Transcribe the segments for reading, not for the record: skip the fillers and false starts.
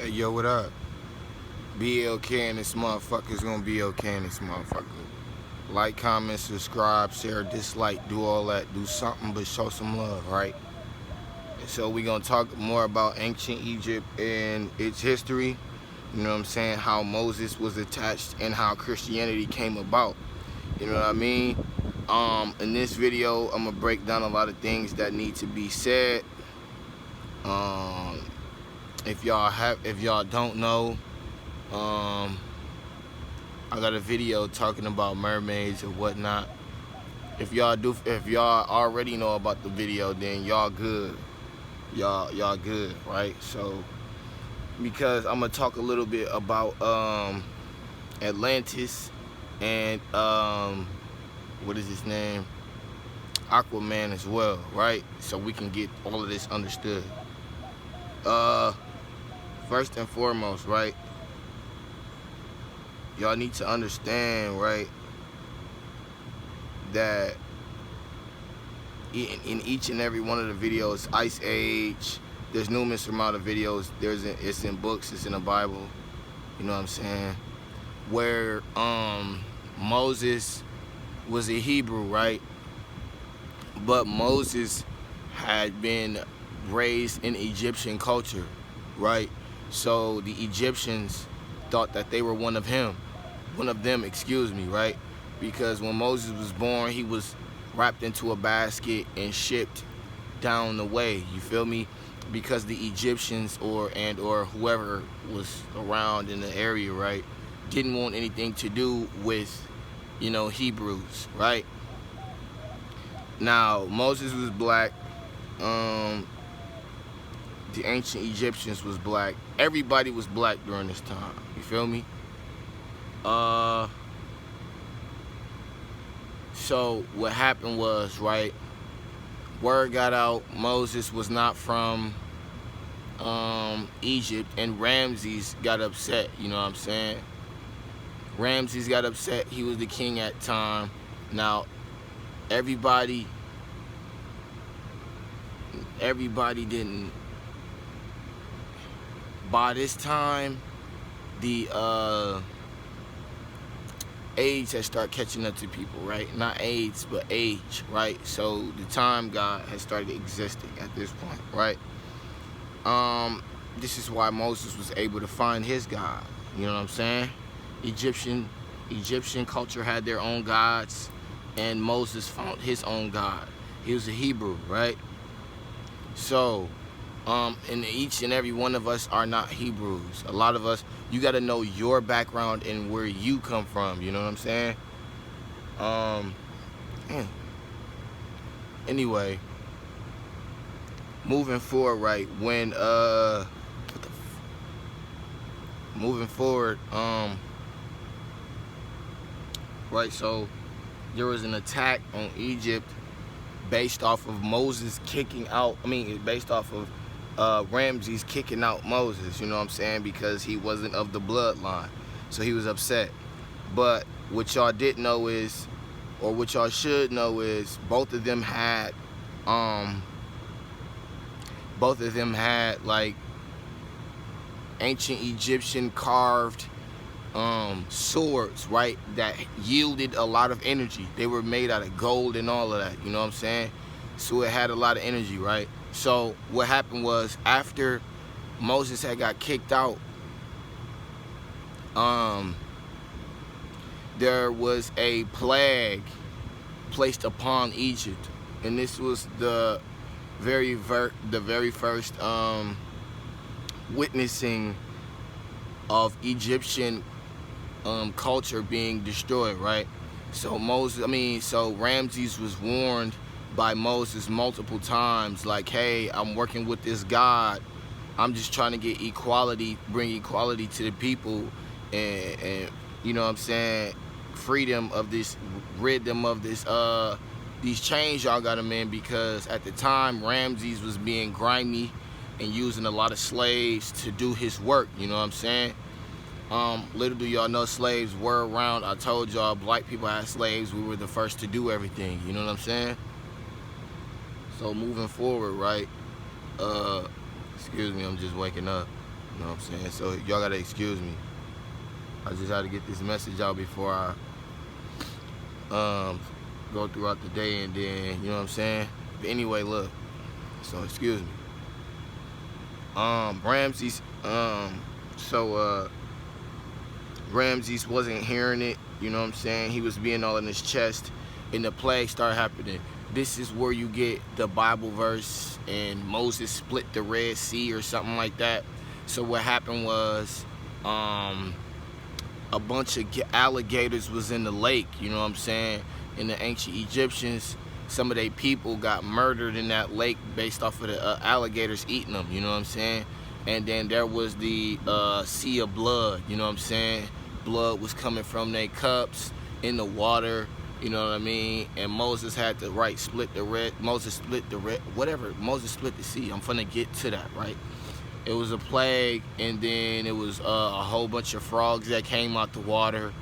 Hey, yo, what up? BLK and this motherfucker's gonna be okay in this motherfucker. Like, comment, subscribe, share, dislike, do all that. Do something, but show some love, right? So we gonna talk more about ancient Egypt and its history. You know what I'm saying? How Moses was attached and how Christianity came about. You know what I mean? In this video, I'm gonna break down a lot of things that need to be said. If y'all don't know, I got a video talking about mermaids and whatnot. If y'all already know about the video, then y'all good. Y'all good, right? So because I'm gonna talk a little bit about Atlantis and what is his name? AquaMan as well, right? So we can get all of this understood. First and foremost, right? Y'all need to understand, right, that in each and every one of the videos, Ice Age, there's numerous amount of videos. It's in books, it's in the Bible. You know what I'm saying? Where Moses was a Hebrew, right? But Moses had been raised in Egyptian culture, right? So the Egyptians thought that they were one of them, excuse me, right? Because when Moses was born, he was wrapped into a basket and shipped down the way, you feel me? Because the Egyptians or whoever was around in the area, right, didn't want anything to do with, you know, Hebrews, right? Now, Moses was black. The ancient Egyptians was black. Everybody was black during this time, you feel me? So what happened was, right, word got out Moses was not from Egypt, and Ramses got upset, you know what I'm saying? Ramses got upset. He was the king at the time. Now, everybody didn't, by this time, the age has started catching up to people, right? Not AIDS, but age, right? So the time God has started existing at this point, right? This is why Moses was able to find his God. You know what I'm saying? Egyptian culture had their own gods, and Moses found his own God. He was a Hebrew, right? So, and each and every one of us are not Hebrews. A lot of us, you got to know your background and where you come from. You know what I'm saying? Anyway, moving forward, right? Moving forward, right? So there was an attack on Egypt based off of Moses kicking out. Based off of Ramses kicking out Moses, you know what I'm saying, because he wasn't of the bloodline, so he was upset. But what y'all didn't know is, or what y'all should know is, both of them had like ancient Egyptian carved swords, right, that yielded a lot of energy. They were made out of gold and all of that, you know what I'm saying? So it had a lot of energy, right? So what happened was, after Moses had got kicked out, there was a plague placed upon Egypt, and this was the very first witnessing of Egyptian culture being destroyed, right? So Ramses was warned by Moses multiple times, like, hey, I'm working with this God. I'm just trying to get equality, bring equality to the people, and you know what I'm saying, freedom of this, rid them of this these chains y'all got them in, because at the time Ramses was being grimy and using a lot of slaves to do his work, you know what I'm saying? Little do y'all know, slaves were around. I told y'all, black people had slaves. We were the first to do everything, you know what I'm saying? So moving forward, right, excuse me, I'm just waking up. You know what I'm saying? So y'all gotta excuse me. I just had to get this message out before I go throughout the day, and then, you know what I'm saying? But anyway, look. So excuse me. Ramses, Ramses wasn't hearing it, you know what I'm saying? He was being all in his chest, and the plague started happening. This is where you get the Bible verse, and Moses split the Red Sea or something like that. So what happened was, a bunch of alligators was in the lake, you know what I'm saying? And the ancient Egyptians, some of their people got murdered in that lake based off of the alligators eating them, you know what I'm saying? And then there was the sea of blood, you know what I'm saying? Blood was coming from their cups in the water, you know what I mean? And Moses had to, split the red, Moses split the sea. I'm finna get to that, right? It was a plague, and then it was a whole bunch of frogs that came out the water,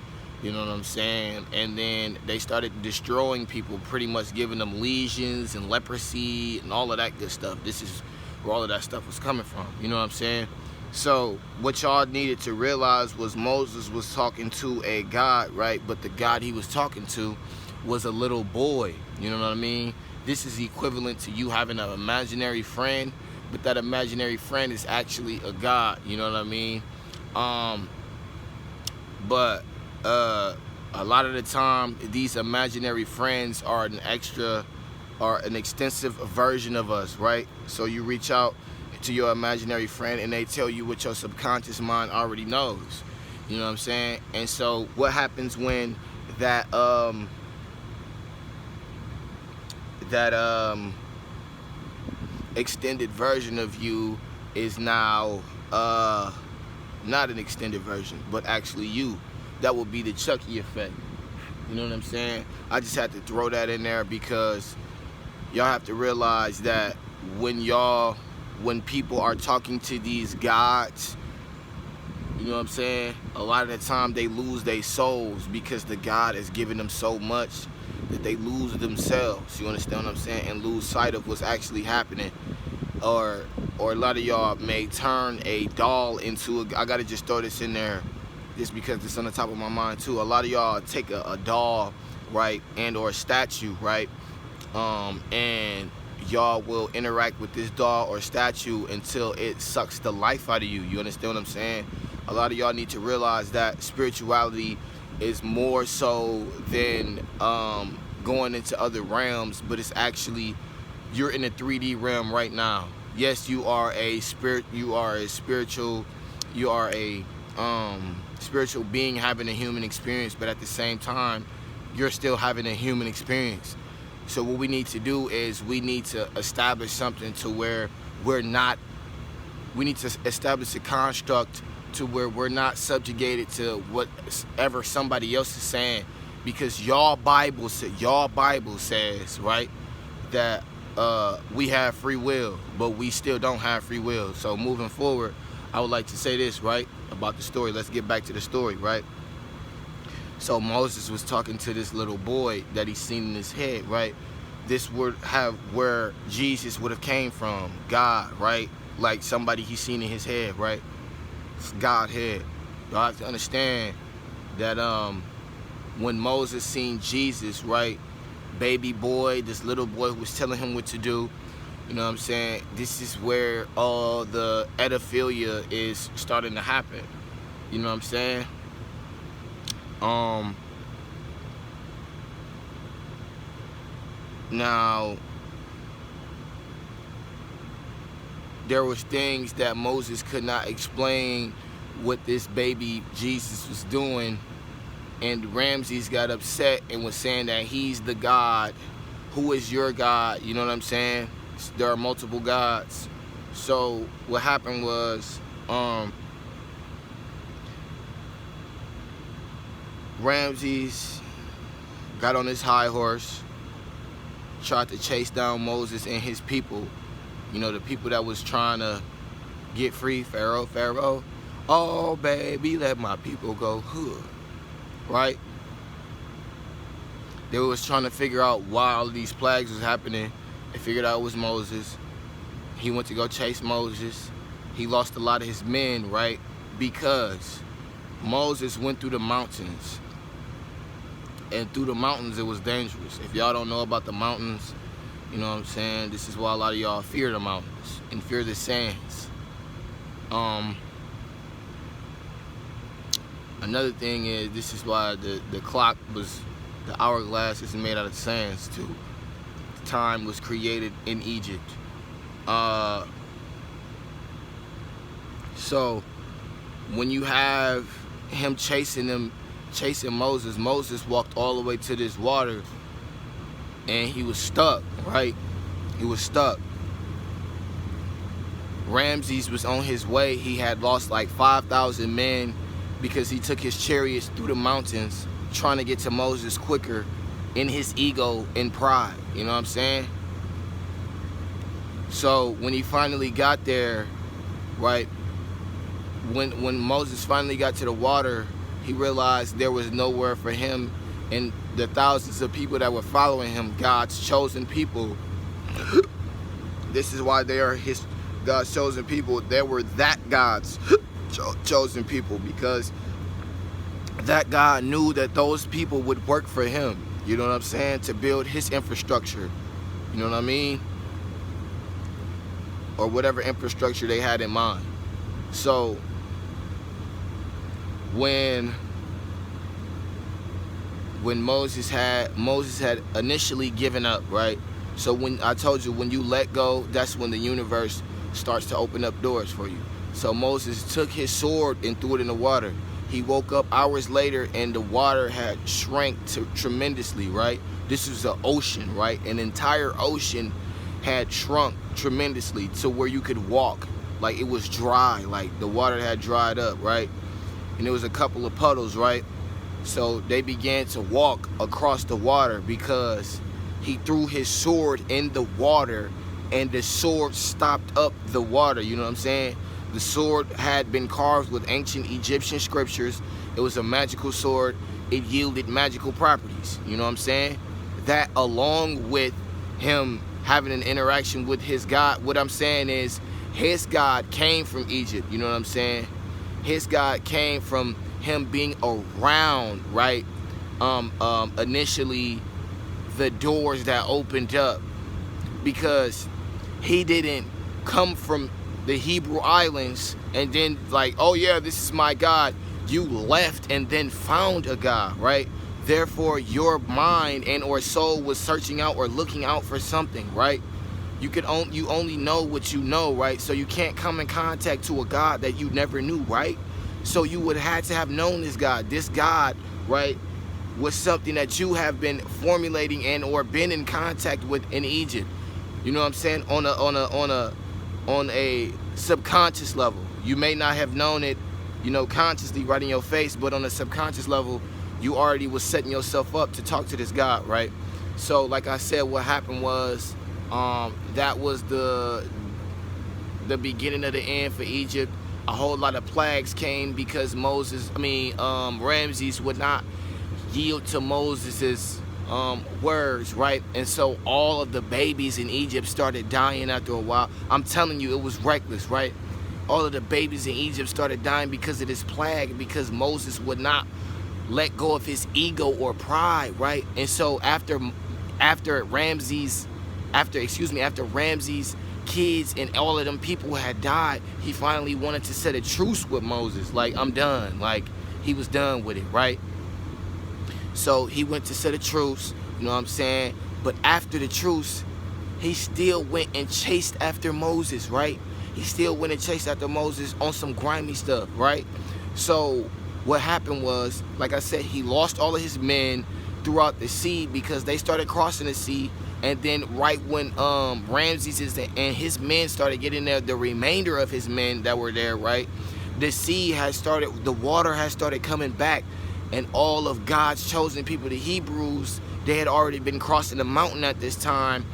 you know what I'm saying? And then they started destroying people, pretty much giving them lesions and leprosy and all of that good stuff. This is where all of that stuff was coming from, you know what I'm saying? So what y'all needed to realize was Moses was talking to a God, right? But the God he was talking to was a little boy, you know what I mean? This is equivalent to you having an imaginary friend, but that imaginary friend is actually a God, you know what I mean? But a lot of the time, these imaginary friends are an extensive version of us, right? So you reach out to your imaginary friend and they tell you what your subconscious mind already knows, you know what I'm saying? And so what happens when that extended version of you is now not an extended version, but actually you? That would be the Chucky effect, you know what I'm saying? I just had to throw that in there because y'all have to realize that when people are talking to these gods, you know what I'm saying, a lot of the time they lose their souls because the God has given them so much that they lose themselves, you understand what I'm saying, and lose sight of what's actually happening. Or a lot of y'all may turn a doll into I gotta just throw this in there just because it's on the top of my mind too. A lot of y'all take a doll, right, and or a statue, right, and y'all will interact with this doll or statue until it sucks the life out of you. You understand what I'm saying? A lot of y'all need to realize that spirituality is more so than going into other realms, but it's actually, you're in a 3D realm right now. Yes, you are a spiritual being having a human experience, but at the same time, you're still having a human experience. So what we need to do is we need to establish something to where we need to establish a construct to where we're not subjugated to whatever somebody else is saying, because y'all Bible says, right, that we have free will, but we still don't have free will. So moving forward, I would like to say this, right, about the story. Let's get back to the story, right? So Moses was talking to this little boy that he's seen in his head, right? This would have where Jesus would have came from, God, right? Like somebody he's seen in his head, right? It's Godhead. Y'all have to understand that when Moses seen Jesus, right, baby boy, this little boy who was telling him what to do, you know what I'm saying? This is where all the edophilia is starting to happen. You know what I'm saying? Now, there was things that Moses could not explain what this baby Jesus was doing, and Ramses got upset and was saying that he's the God. Who is your God? You know what I'm saying? There are multiple gods. So what happened was, Ramses got on his high horse, tried to chase down Moses and his people. You know, the people that was trying to get free. Pharaoh, oh baby, let my people go, hood, right? They was trying to figure out why all of these plagues was happening. They figured out it was Moses. He went to go chase Moses. He lost a lot of his men, right? Because Moses went through the mountains. And through the mountains, it was dangerous. If y'all don't know about the mountains, you know what I'm saying? This is why a lot of y'all fear the mountains and fear the sands. Another thing is, this is why the clock was, the hourglass is made out of sands too. Time was created in Egypt. So when you have him chasing Moses, Moses walked all the way to this water and he was stuck, right? He was stuck. Ramses was on his way. He had lost like 5,000 men because he took his chariots through the mountains trying to get to Moses quicker in his ego and pride. You know what I'm saying? So when he finally got there, right, when Moses finally got to the water, he realized there was nowhere for him and the thousands of people that were following him, God's chosen people. This is why they are God's chosen people. They were that God's chosen people, because that God knew that those people would work for him. You know what I'm saying? To build his infrastructure. You know what I mean? Or whatever infrastructure they had in mind. So when Moses had initially given up, right? So when I told you, when you let go, that's when the universe starts to open up doors for you. So Moses took his sword and threw it in the water. He woke up hours later and the water had shrank tremendously, right? This was an ocean, right? An entire ocean had shrunk tremendously to where you could walk. Like it was dry, like the water had dried up, right? And there was a couple of puddles, right? So they began to walk across the water because he threw his sword in the water and the sword stopped up the water. You know what I'm saying? The sword had been carved with ancient Egyptian scriptures. It was a magical sword. It yielded magical properties. You know what I'm saying? That, along with him having an interaction with his God, what I'm saying is his God came from Egypt. You know what I'm saying? His God came from him being around, right? Initially, the doors that opened up, because he didn't come from the Hebrew islands and then like, oh yeah, this is my God. You left and then found a God, right? Therefore, your mind and or soul was searching out or looking out for something, right? You only know what you know, right? So you can't come in contact to a God that you never knew, right? So you would have to have known this God. This God, right, was something that you have been formulating and or been in contact with in Egypt. You know what I'm saying? On a subconscious level. You may not have known it, you know, consciously right in your face, but on a subconscious level, you already was setting yourself up to talk to this God, right? So like I said, what happened was that was the beginning of the end for Egypt. A whole lot of plagues came because Ramses would not yield to Moses's words, right? And so all of the babies in Egypt started dying after a while. I'm telling you, it was reckless, right? All of the babies in Egypt started dying because of this plague, because Moses would not let go of his ego or pride, right? And so after Ramses' kids and all of them people had died, he finally wanted to set a truce with Moses. Like, I'm done. Like, he was done with it, right? So he went to set a truce, you know what I'm saying? But after the truce, he still went and chased after Moses, right? He still went and chased after Moses on some grimy stuff, right? So what happened was, like I said, he lost all of his men throughout the sea because they started crossing the sea. And then right when Ramses and his men started getting there, the remainder of his men that were there, right? The water had started coming back. And all of God's chosen people, the Hebrews, they had already been crossing the mountain at this time.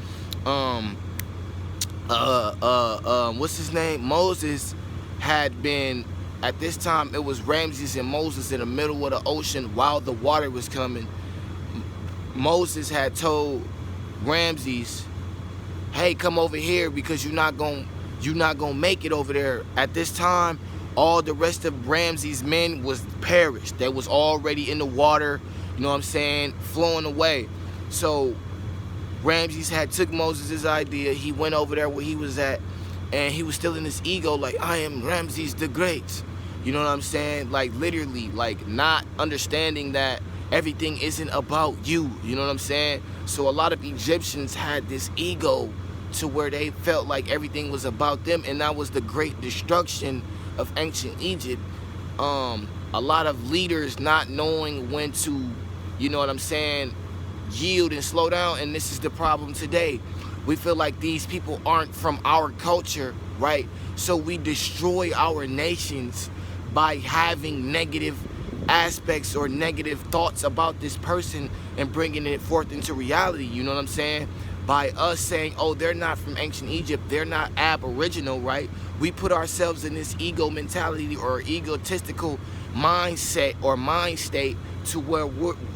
What's his name? Moses had been, at this time, it was Ramses and Moses in the middle of the ocean while the water was coming. Moses had told Ramses, hey, come over here because you're not going to you're not gonna make it over there. At this time, all the rest of Ramses' men was perished. They was already in the water, you know what I'm saying, flowing away. So Ramses had took Moses' idea. He went over there where he was at, and he was still in his ego, like, I am Ramses the Great. You know what I'm saying? Like, literally, like, not understanding that everything isn't about you. You know what I'm saying? So a lot of Egyptians had this ego to where they felt like everything was about them, and that was the great destruction of ancient Egypt. A lot of leaders not knowing when to, you know what I'm saying, yield and slow down, and this is the problem today. We feel like these people aren't from our culture, right? So we destroy our nations by having negative aspects or negative thoughts about this person and bringing it forth into reality, you know what I'm saying? By us saying, oh, they're not from ancient Egypt, they're not aboriginal, right? We put ourselves in this ego mentality or egotistical mindset or mind state to where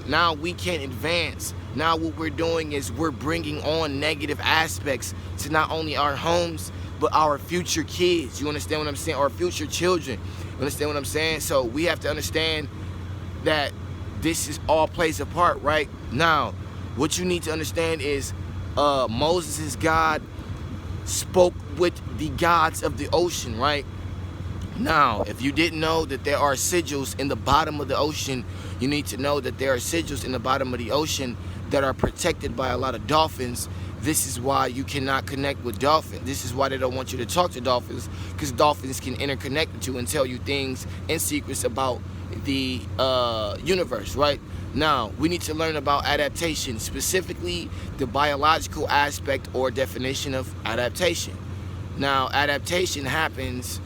now we can't advance. Now what we're doing is we're bringing on negative aspects to not only our homes, but our future kids. You understand what I'm saying? Our future children. You understand what I'm saying? So we have to understand that this is all plays a part, right? Now, what you need to understand is Moses' God spoke with the gods of the ocean, right? Now, if you didn't know that there are sigils in the bottom of the ocean, you need to know that there are sigils in the bottom of the ocean that are protected by a lot of dolphins. This is why you cannot connect with dolphins. This is why they don't want you to talk to dolphins, because dolphins can interconnect with you and tell you things and secrets about the universe, right? Now, we need to learn about adaptation, specifically the biological aspect or definition of adaptation. Now, adaptation happens,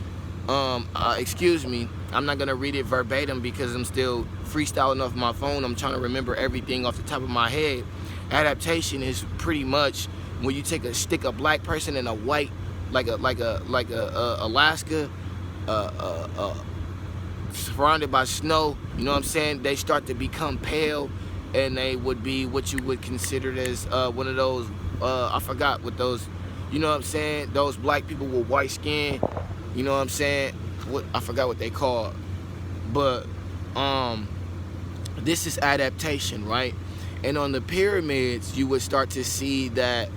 excuse me, I'm not going to read it verbatim because I'm still freestyling off my phone. I'm trying to remember everything off the top of my head. Adaptation is pretty much when you stick a black person in a white, like Alaska, surrounded by snow, you know what I'm saying? They start to become pale, and they would be what you would consider as one of those, I forgot what those, you know what I'm saying? Those black people with white skin, you know what I'm saying? I forgot what they called. But this is adaptation, right? And on the pyramids, you would start to see that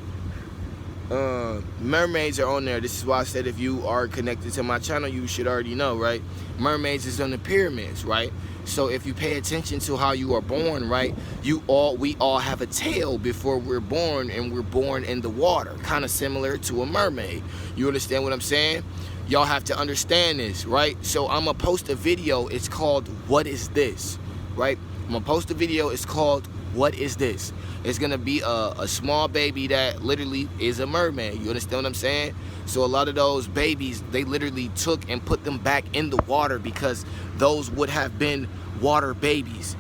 mermaids are on there. This is why I said if you are connected to my channel, you should already know, right? Mermaids is on the pyramids, right? So if you pay attention to how you are born, right, we all have a tail before we're born, and we're born in the water, kind of similar to a mermaid. You understand what I'm saying? Y'all have to understand this, right? So I'm gonna post a video. It's called "What Is This?" Right? I'm gonna post a video. It's called "What Is This?" It's gonna be a small baby that literally is a mermaid. You understand what I'm saying? So a lot of those babies, they literally took and put them back in the water because those would have been water babies.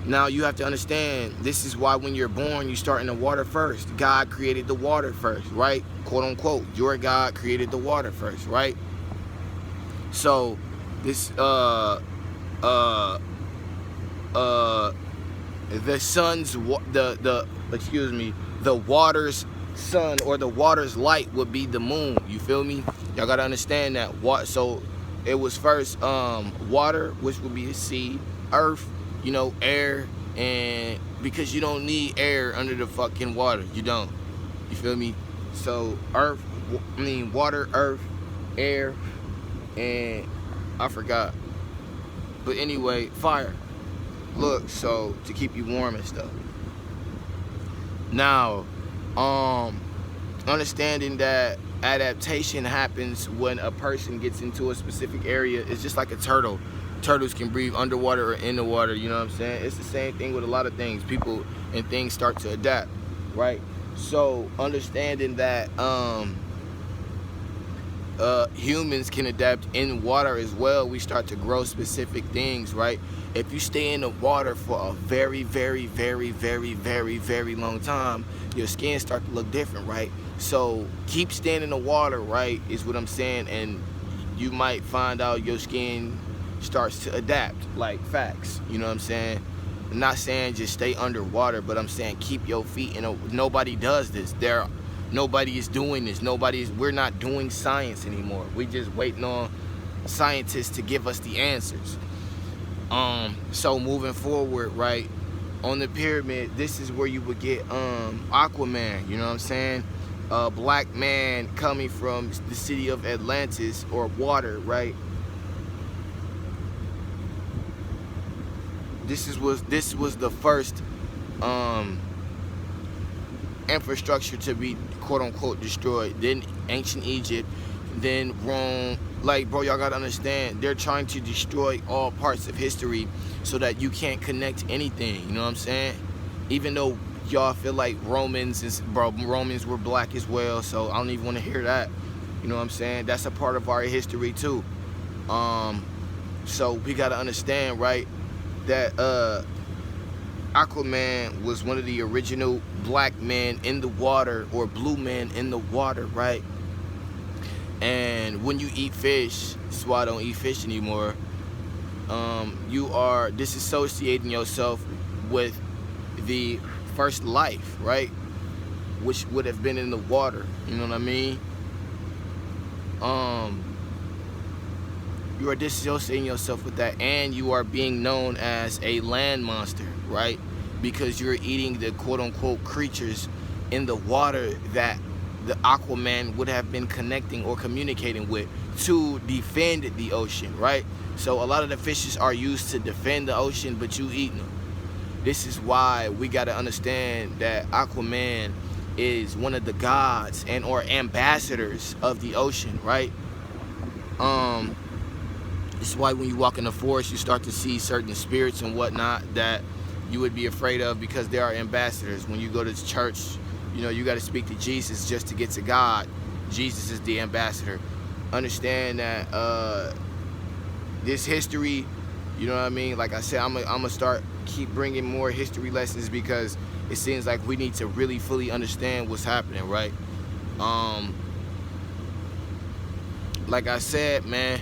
Now you have to understand, this is why when you're born, you start in the water first. God created the water first, right? Quote unquote, your God created the water first, right? So this the sun's the water's sun or the water's light would be the moon. You feel me? Y'all gotta understand that. So it was first water, which would be the sea, earth, you know, air, and because you don't need air under the fucking water, you don't. You feel me? So water, earth, air, and I forgot. But anyway, fire. Look, so to keep you warm and stuff. Now, understanding that adaptation happens when a person gets into a specific area. It's just like a turtle. Turtles can breathe underwater or in the water, you know what I'm saying? It's the same thing with a lot of things. People and things start to adapt, right? So understanding that humans can adapt in water as well, we start to grow specific things, right? If you stay in the water for a very, very, very, very, very, very long time, your skin starts to look different, right? So keep staying in the water, right, is what I'm saying, and you might find out your skin starts to adapt, like facts, you know what I'm saying? I'm not saying just stay underwater, but I'm saying keep your feet in a, nobody does this. Nobody is doing this. We're not doing science anymore. We just waiting on scientists to give us the answers. So moving forward, right, on the pyramid, this is where you would get AquaMan, you know what I'm saying? A black man coming from the city of Atlantis, or water, right? This was the first infrastructure to be quote unquote destroyed. Then ancient Egypt, then Rome. Like, bro, y'all gotta understand, they're trying to destroy all parts of history so that you can't connect anything, you know what I'm saying? Even though y'all feel like Romans were black as well, so I don't even want to hear that, you know what I'm saying? That's a part of our history too. So we gotta understand, right, that AquaMan was one of the original black men in the water, or blue men in the water, right? And when you eat fish, that's why I don't eat fish anymore, you are disassociating yourself with the first life, right? Which would have been in the water, you know what I mean? You are disassociating yourself with that, and you are being known as a land monster, right? Because you're eating the quote-unquote creatures in the water that the AquaMan would have been connecting or communicating with to defend the ocean, right? So a lot of the fishes are used to defend the ocean, but you eating them. This is why we got to understand that AquaMan is one of the gods and or ambassadors of the ocean, right? This is why when you walk in the forest, you start to see certain spirits and whatnot that you would be afraid of, because they are ambassadors. When you go to church, you know, you got to speak to Jesus just to get to God. Jesus is the ambassador. Understand that this history, you know what I mean? Like I said, I'm gonna keep bringing more history lessons, because it seems like we need to really fully understand what's happening, right? Like I said, man,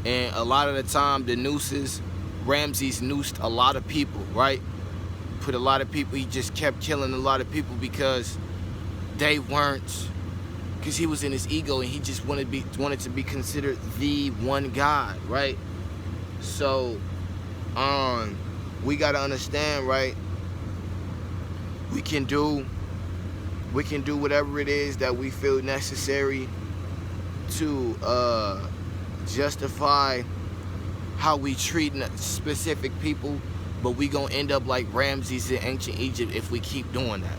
and a lot of the time the nooses, Ramses noosed a lot of people, right? Put a lot of people, he just kept killing a lot of people because they weren't, because he was in his ego and he just wanted to be considered the one God, right? So we got to understand, right, we can do whatever it is that we feel necessary to justify how we treat specific people, but we gonna end up like Ramses in ancient Egypt if we keep doing that.